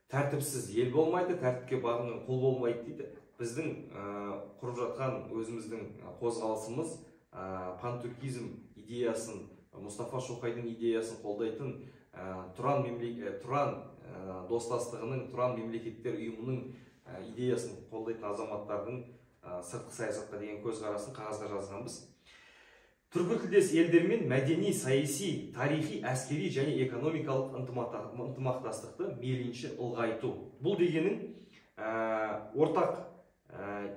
тәртіпсіз ел болмайды, тәртіпке бағынған құл болмайды дейді. Біздің құрып жатқан өзіміздің қозғалысымыз пантүркизм идеясын, Мұстафа Шоқайдың идеясын қолдайтын Тұран достастығының, Тұран мемлекеттер ұйымының идеясын қолдайтын азаматтардың сыртқы саясатқа деген көзқарасын қағазға жазғанбыз. Түркітілдес елдермен мәдени, саяси, тарихи, әскери және экономикалық ынтымақтастықты мейлінше ұлғайту. Бұл дегенің ортақ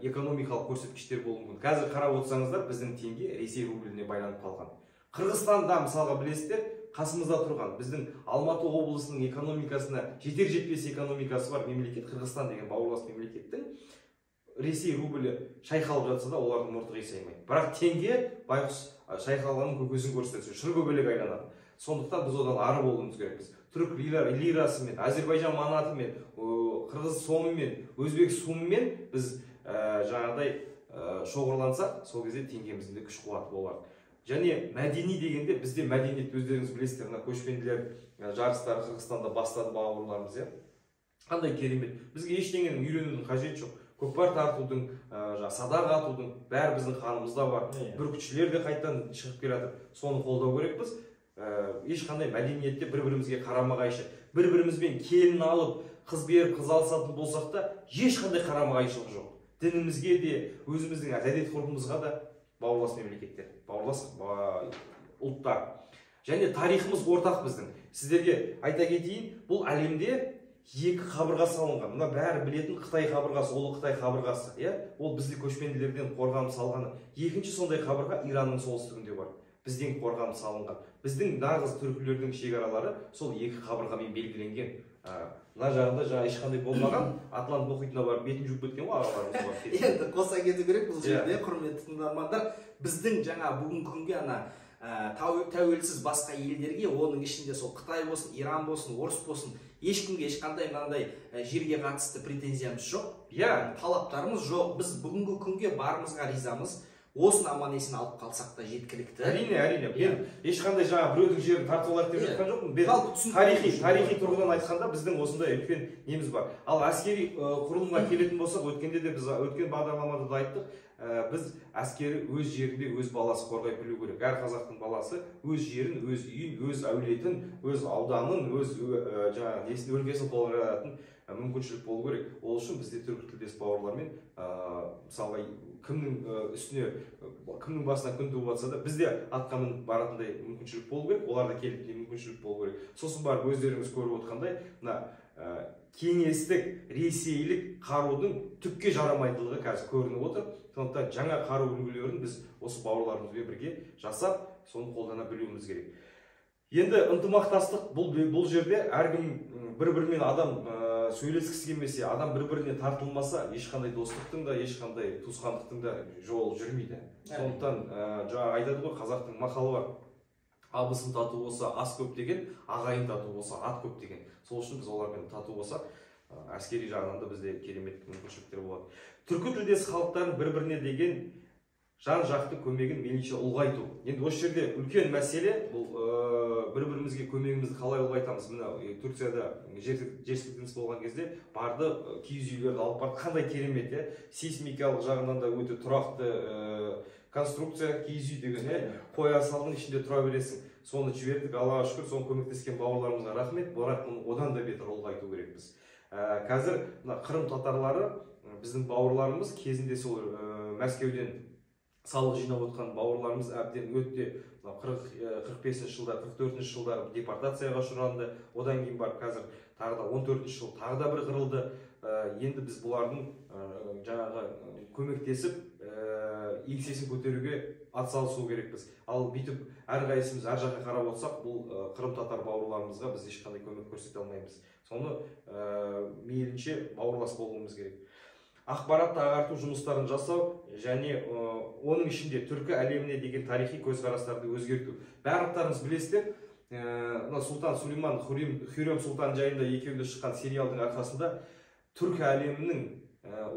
экономикалық көрсеткіштер болуы мүмкін. Қазір қарап отырсаңыздар, біздің теңге Ресей рубліне байланып қалған. Қырғызстанда мысалға білесіздер, қасымызда тұрған біздің Алматы облысының экономикасына жетер-жетпес экономикасы бар мемлекет Қырғызстан деген бауырлас мемлекеттің Ресей рублі шайқалып жатса да олардың мұрты қисаймайды. Бірақ теңге байқұс шайқалғанның көкесін көрсетсе, шыргөбелек айланады. Сондықтан біз одан ары болуымыз керекпіз. Түрік лирасымен, Әзербайжан манатымен, Қырғыз сомымен, Өзбек сумымен біз жаңағыдай шоғырлансақ, сол кезде теңгеміздің де күш қуаты болады. Және мәдени дегенде бізде мәдениет өздеріңіз білесіздер, көшпенділер жарыстары Қырғызстанда бастады бауырларымыз, қандай керемет. Бізге ештеңенің үйренудің қажеті жоқ. Көкпар тартудың, садақ атудың бәрі біздің қанымызда бар. Бүркітшілер де қайтадан шығып келе жатыр. Соны қолдау керекпіз. Ешқандай мәдениетте бір-бірімізге қарама-қайшы, бір-бірімізбен келін алып, қыз беріп, қыз алысатын болсақ та, ешқандай қарама-қайшылық жоқ. Дінімізге де, өзіміздің әдет-ғұрпымызға да бауырлас мемлекеттер, бауырлас ұлттар. Және тарихымыз ортақ біздің. Сіздерге айта кетейін, бұл әлемде екі қабырға салынған. Мына бәрі білетін Қытай қабырғасы, ол Қытай қабырғасы, ол бізді көшпенділерден қорғанып салғаны. Екінші сондай қабырға Иранның солтүстігінде бар. Бізден қорғанып салынған. Біздің нағыз түркілердің шекаралары сол екі қабырғамен белгіленген. мына жағында жаңа ешқандай болмаған Атлант мұхитына барып бетін жуып кеткен ғой ағаларымыз бар. Енді қоса кету керек бұл жерде, құрметті тыңдармандар, біздің жаңа бүгінгі күнге тәуелсіз басқа елдерге, оның ішінде сол Қытай болсын, Иран болсын, орыс болсын, ешкімге ешқандай мынандай жерге қатысты претензиямыз жоқ. Талаптарымыз жоқ. Біз бүгінгі күнге барымызға ризамыз. Осыны аман есен алып қалсақ та жеткілікті. Әрине. Мен ешқандай жаңа біреудің жерін тартып алайық деп жатқан жоқпын. Тарихи тұрғыдан айтқанда біздің осындай үлкен неміз бар. Ал әскери құрылымға келетін болсақ, өткенде де біз өткен бағдарламада да айттық, біз әскері өз жерінде өз баласы қорғай білу керек. Әр қазақтың баласы өз жерін, өз үйін, өз әулетін, өз ауданын, өз жаңа өлкесін қорғайтын мүмкіншілік болу керек. Ол үшін бізде түркі тілдес бауырлармен мысалға кімнің үстіне, кімнің басына күн туып жатса да бізде атқа мініп баратындай мүмкіншілік болу керек, оларда келіп мүмкіншілік болу керек. Сосын барып өздеріңіз көріп отқандай, мына кеңестік, ресейлік қарудың түкке жарамайтындығы қазір көрініп отыр. Сондықтан жаңа қару үлгілерін біз осы бауырларымызбен бірге жасап, соны қолдана білуіміз керек. Енді ынтымақтастық бұл жерде әркім бір-бірімен адам сөйлескісі келмесе, адам бір-біріне тартылмаса, ешқандай достықтың да, ешқандай туысқандықтың да жолы жүрмейді. Сондықтан жаңа айтады ғой, қазақтың мақалы бар. Абысын тату болса ас көп деген, ағайын тату болса ат көп деген. Сол үшін біз олармен тату болсақ, әскери жағынан да бізде керемет мүмкіншіліктер болады. Түркі тілдес халықтардың бір-біріне деген жан-жақты көмегін мейлінше ұлғайту. Енді осы жерде үлкен мәселе, бұл бір-бірімізге көмегімізді қалай ұлғайтамыз? Мына Турцияда жер сілкінісі болған кезде барды, киіз үйлерді алып барды, қандай керемет, сейсмикалық жағынан да өте тұрақты конструкция, киіз үй деген, қоя салдың ішінде тұра бересің. Соны жібердік, Аллаға шүкір, соны көмектескен бауырларымызға рахмет, бірақ мұны одан да бетер ұлғайту керекпіз. Қазір Қырым татарлары, біздің бауырларымыз кезінде сол Мәскеуден салық жинап отқан бауырларымыз әбден өтте 45-ші жылдар, 44-ші жылдар депортацияға ұшыранды. Одан кейін барып қазір тағы да 14-ші жыл тағы да бір қырылды. Енді біз бұлардың жаңағы көмектесіп еңсесін көтеруге атсалысу керекпіз. Ал бүйтіп әрқайсымыз әр жаққа қарап отырсақ, бұл Қырым татар бауырларымызға біз ешқандай көмек көрсете алмаймыз. Соны мейлінше бауырлас болуымыз керек. Ақпаратты ағарту жұмыстарын жасау және оның ішінде түркі әлеміне деген тарихи көзқарастарды өзгерту. Барлықтарыңыз білесіздер, Сұлтан Сулейман Хюррем Сұлтан жайында екеуінде шыққан сериалдың арқасында түркі әлемінің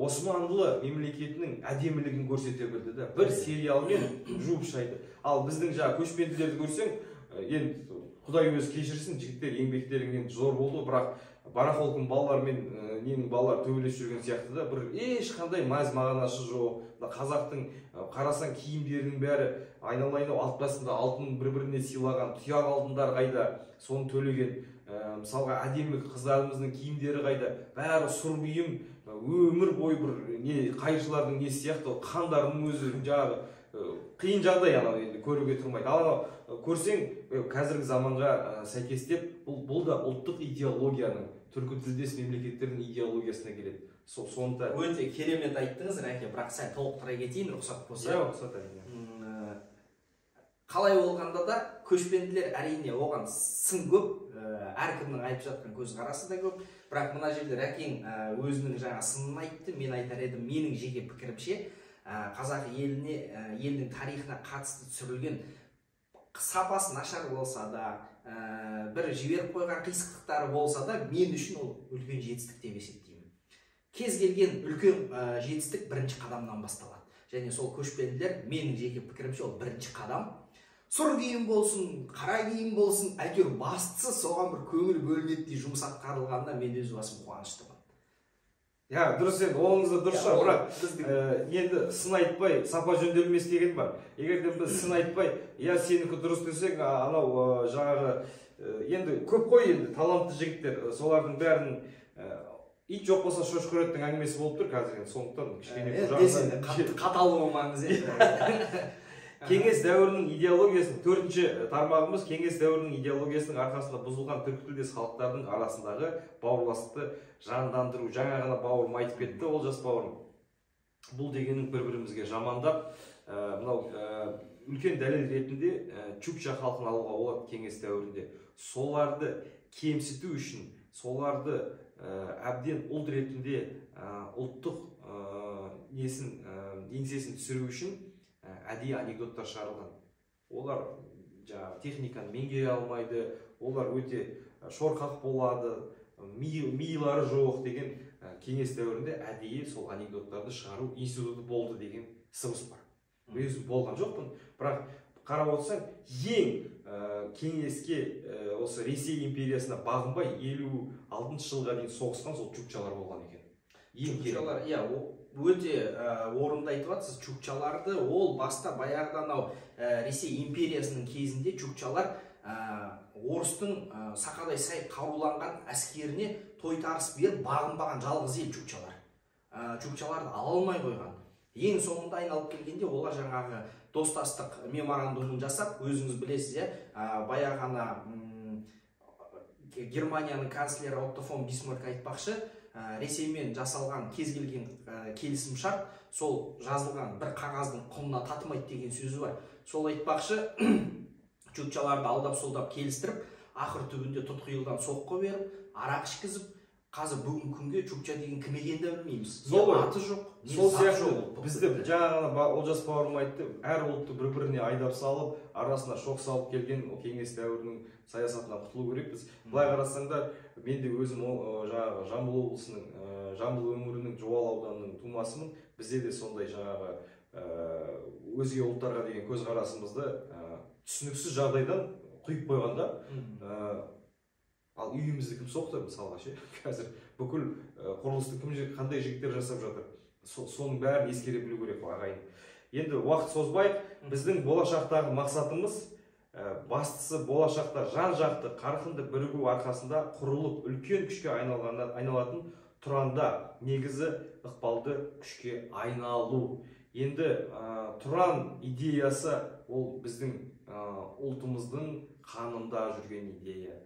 Османлы мемлекетінің әдемілігін көрсете білді. Бір сериалмен жуып шайды. Ал біздің жаңа көшпенділерді көрсең, енді Құдай өзі кешірсін, жігіттер еңбектеріңнен зор болды, бірақ барахолкың балалар мен ненің балалар төбелесіп жүрген сияқты да, бір ешқандай мағынасы жоқ. Қазақтың қарасаң киімдерінің бәрі айналайын алып басында алтын бір-біріне сыйлаған, тұяқ алтындар қайда, соны төлеген. Мысалға әдемі қыздарымыздың киімдері қайда, бәрі сұр киім, өмір бойы бір қайшылардың не сияқты, қандарының өзі жағы қиын жағдай енді көруге тұрмайды. Ал көрсең, қазіргі заманға сәйкестеп, бұл да ұлттық идеологияның, түркі тілдес мемлекеттердің идеологиясына келеді. Сондықтан өте керемет айттыңыз, Рәке, бірақ сәл толықтыра кетейін, рұқсат болса. Рұқсат әрине. Қалай болғанда да көшпенділер әрине оған сын көп, әркімнің айтып жатқан көзқарасы да көп, бірақ мына жерде Рәкең өзінің жаңа сынын айтты, мен айтар едім, менің жеке пікірімше, қазақ елдің тарихына қатысты түсірілген сапасы нашар болса да, бір жіберіп қойған қисықтықтары болса да, мен үшін ол үлкен жетістік деп есептеймін. Кез келген үлкен жетістік бірінші қадамнан басталады. Және сол көшпенділер, менің жеке пікірімше, ол бірінші қадам. Сұр киім болсын, қара киім болсын, әйтеуір бастысы соған бір көңіл бөлінетіндей жұмыс атқарылғанда мен өз басым қуаныштымын. Дұрыс, енді оңыңызда дұрыс шығар, бірақ енді сын айтпай сапа жөнделмес деген бар. Егерде біз сын айтпай, сенікі дұрыс десең, анау жаңағы енді көп қой, енді талантты жігіттер, солардың бәрін ит жоқ болса шошқыреттің әңгімесі болып тұр қазір. Сондықтан кішкене қатал болмаңыз. Кеңес дәуірінің идеологиясының төртінші тармағымыз кеңес дәуірінің идеологиясының арқасында бұзылған түркі тілдес халықтардың арасындағы бауырластықты жандандыру. Жаңа ғана бауырым айтып кетті, ол жас бауырым. Бұл дегеннің бір-бірімізге жамандап, мынау үлкен дәлел ретінде чукча халқын алуға болады кеңес дәуірінде. Соларды кемсіту үшін, соларды әбден ұлт ретінде ұлттық несін еңсесін түсіру үшін әдейі анекдоттар шығарылған. Олар жаңағы техниканы меңгере алмайды, олар өте шорқақ болады, миылары жоқ деген кеңес дәуірінде әдейі сол анекдоттарды шығару институты болды деген сыбыс бар. Өзім болған жоқпын, бірақ қарап отырсаң, ең кеңеске осы Ресей империясына бағынбай 56 жылға дейін соғысқан сол чукчалар болған екен. Чукчалар, өте орынды айтып жатсыз. Чукчаларды ол баста баяғыдан Ресей империясының кезінде чукчалар орыстың сақадай сай қаруланған әскеріне тойтарыс беріп бағынбаған жалғыз ел чукчалар. Чукчаларды ала алмай қойған. Ең соңында айналып келгенде олар жаңағы достастық меморандумын жасап, өзіңіз білесіз, баяғана Германияның канцлері Отто фон Бисмарк айтпақшы, Ресеймен жасалған кез келген келісім шарт сол жазылған бір қағаздың құнына татымайды деген сөзі бар. Сол айтпақшы, чукчаларды алдап солдап келістіріп, ақыр түбінде тұтқиылдан соққы беріп, арақ ішкізіп, қазір бүгінгі күнге чукча деген кім екенін де білмейміз. Аты жоқ, сол сияқты бізді жаңағы Олжас бауырым айтты, әр ұлтты бір-біріне айдап салып, арасына шоқ салып келген кеңес дәуірінің саясатынан құтылу керекпіз. Былай қарасаңдар, мен де өзім жаңағы Жамбыл облысының, Жамбыл өңірінің Жуалы ауданының тумасымын. Бізде де сондай жаңағы өзге ұлттарға деген көзқарасымызды түсініксіз жағдайдан құйып қойғанда, ал үйімізді кім соқты мысалға ше, қазір бүкіл құрылысты қандай жігіттер жасап жатыр, соның бәрін ескере білу керек ағайын. Енді уақыт созбайық, біздің болашақтағы мақсатымыз бастысы болашақта жан-жақты қарқынды бірігу арқасында құрылып үлкен күшке айналатын Тұранда негізі ықпалды күшке айналу. Енді Тұран идеясы ол біздің ұлтымыздың қанында жүрген идея.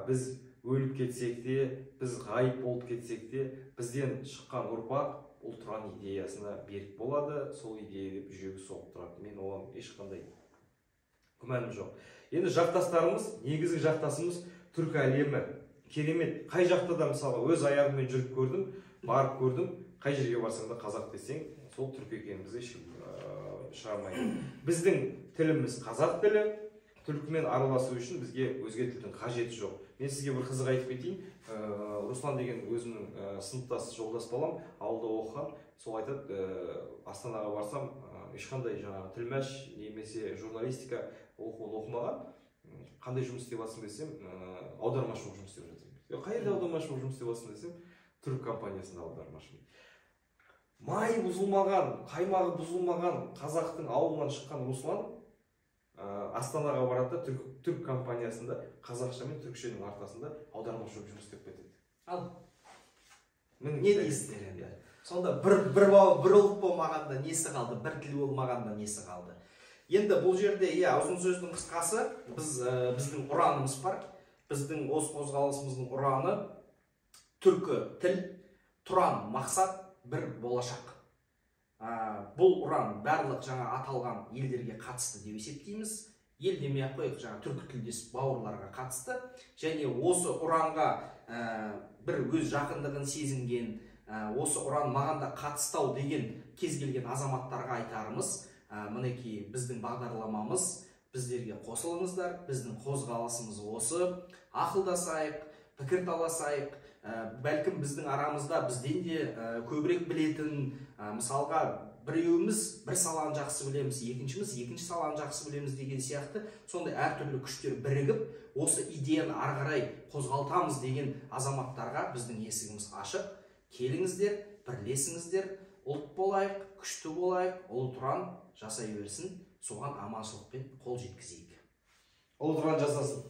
Біз өліп кетсек те, біз ғайып болып кетсек те, бізден шыққан ұрпақ ол Тұран идеясына берік болады, сол идеяға жүрегі соғып тұрады. Мен оған ешқандай күмәнім жоқ. Енді жақтастарымыз, негізгі жақтасымыз түркі әлемі. Керемет, қай жақта да мысалы өз аяғыммен жүріп көрдім, барып көрдім, қай жерге барсаң да қазақ десең, сол түркі екенімізді шығармайды. Біздің тіліміз қазақ тілі. Түркімен араласу үшін бізге өзге тілдің қажеті жоқ. Мен сізге бір қызық айтып кетейін. Руслан деген өзімнің сыныптас жолдас балам, ауылда оқыған. Сол айтады, Астанаға барсам, ешқандай жаңағы тілмәш немесе журналистика оқымаған. Қандай жұмыс істеп жатсың десем, аудармашы болып жұмыс істеп жатырмын. Қайда аудармашы болып жұмыс істеп жатсың десем, түрік компаниясында аудармашымын. Майы бұзылмаған, қаймағы бұзылмаған қазақтың ауылынан шыққан Руслан Астанаға барады, түрік компаниясында қазақша мен түркшенің ортасында аудармашы болып жұмыс істеп кетеді. Ал не дейсіздер енді? Сонда бір ұлт болмағанда несі қалды, бір тіл болмағанда несі қалды? Енді бұл жерде ұзын сөздің қысқасы, біздің ұранымыз бар. Біздің осы қозғалысымыздың ұраны түркі тіл, Тұран мақсат, бір болашақ. Бұл ұран барлық жаңа аталған елдерге қатысты деп есептейміз. Ел демей-ақ қояйық, жаңа түркі тілдес бауырларға қатысты. Және осы ұранға бір өз жақындығын сезінген, осы ұран мағанда қатыстау деген кез келген азаматтарға айтарымыз, мінекей біздің бағдарламамыз, біздерге қосылыңыздар, біздің қозғалысымыз осы, ақылдасайық, пікір таласайық. Бәлкім біздің арамызда бізден де көбірек білетін, мысалға біреуіміз бір саланы жақсы білеміз, екіншіміз екінші саланы жақсы білеміз деген сияқты сондай әртүрлі күштер бірігіп, осы идеяны ары қарай қозғалтамыз деген азаматтарға біздің есігіміз ашық. Келіңіздер, бірлесіңіздер, ұлт болайық, күшті болайық, ұлы Тұран жасай берсін, соған аманшылықпен қол жеткізейік. Ұлы Тұран жасасын.